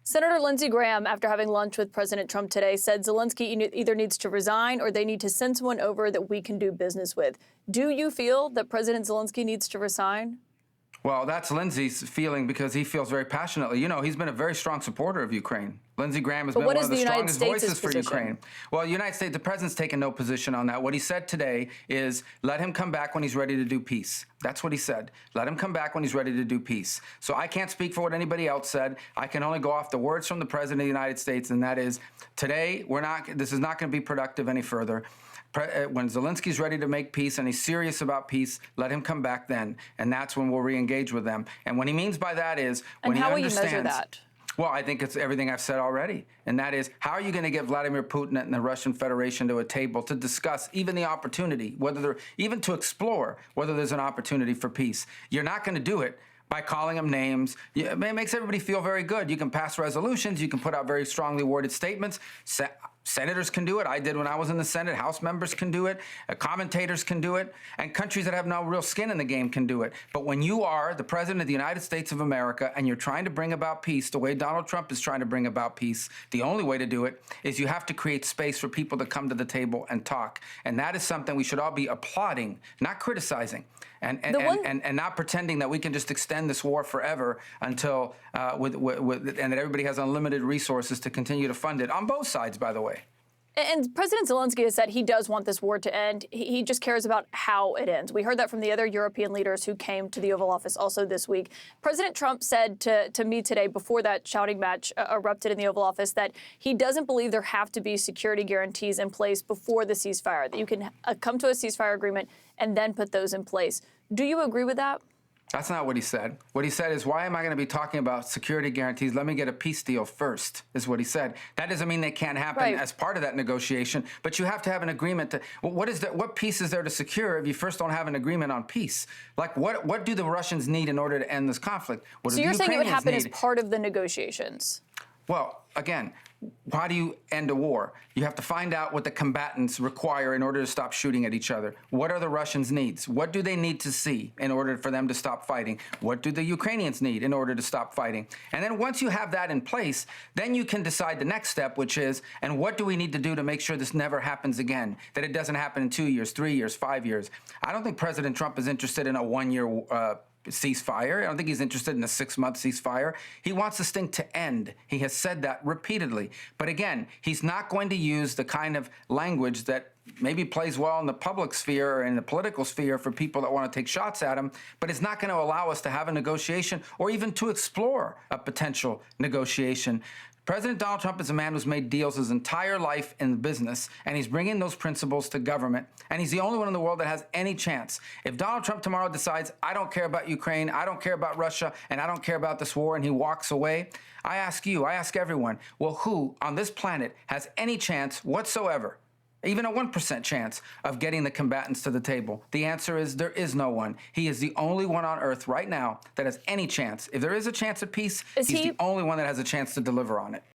Senator Lindsey Graham, after having lunch with President Trump today, said Zelensky either needs to resign or they need to send someone over that we can do business with. Do you feel that President Zelensky needs to resign? Well, that's Lindsey's feeling because he feels very passionately. You know, he's been a very strong supporter of Ukraine. Lindsey Graham has been one of the strongest voices for Ukraine. Well, the United States, the president's taken no position on that. What he said today is let him come back when he's ready to do peace. That's what he said. Let him come back when he's ready to do peace. So I can't speak for what anybody else said. I can only go off the words from the president of the United States, and that is today this is not going to be productive any further. When Zelensky's ready to make peace and he's serious about peace, let him come back then. And that's when we'll re-engage with them. And what he means by that is when he understands— And how will you measure that? Well, I think it's everything I've said already. And that is, how are you going to get Vladimir Putin and the Russian Federation to a table to discuss even the opportunity, even to explore whether there's an opportunity for peace? You're not going to do it by calling them names. It makes everybody feel very good. You can pass resolutions. You can put out very strongly worded statements. Senators can do it. I did when I was in the Senate. House members can do it. Commentators can do it. And countries that have no real skin in the game can do it. But when you are the president of the United States of America and you're trying to bring about peace the way Donald Trump is trying to bring about peace, the only way to do it is you have to create space for people to come to the table and talk. And that is something we should all be applauding, not criticizing. And not pretending that we can just extend this war forever until and that everybody has unlimited resources to continue to fund it on both sides, by the way. And President Zelensky has said he does want this war to end. He just cares about how it ends. We heard that from the other European leaders who came to the Oval Office also this week. President Trump said to me today, before that shouting match erupted in the Oval Office, that he doesn't believe there have to be security guarantees in place before the ceasefire, that you can come to a ceasefire agreement and then put those in place. Do you agree with that? That's not what he said. What he said is, why am I going to be talking about security guarantees? Let me get a peace deal first, is what he said. That doesn't mean they can't happen as part of that negotiation, but you have to have an agreement to— what peace is there to secure if you first don't have an agreement on peace? Like, what do the Russians need in order to end this conflict? So you're saying it would happen as part of the negotiations? Well, again, how do you end a war? You have to find out what the combatants require in order to stop shooting at each other. What are the Russians' needs? What do they need to see in order for them to stop fighting? What do the Ukrainians need in order to stop fighting? And then once you have that in place, then you can decide the next step, which is, and what do we need to do to make sure this never happens again, that it doesn't happen in 2 years, 3 years, 5 years? I don't think President Trump is interested in a one-year ceasefire. I don't think he's interested in a 6-month ceasefire. He wants this thing to end. He has said that repeatedly. But again, he's not going to use the kind of language that maybe plays well in the public sphere or in the political sphere for people that want to take shots at him, but it's not going to allow us to have a negotiation or even to explore a potential negotiation. President Donald Trump is a man who's made deals his entire life in business, and he's bringing those principles to government, and he's the only one in the world that has any chance. If Donald Trump tomorrow decides, I don't care about Ukraine, I don't care about Russia, and I don't care about this war, and he walks away, I ask you, I ask everyone, well, who on this planet has any chance whatsoever, even a 1% chance of getting the combatants to the table? The answer is there is no one. He is the only one on earth right now that has any chance. If there is a chance at peace, he's the only one that has a chance to deliver on it.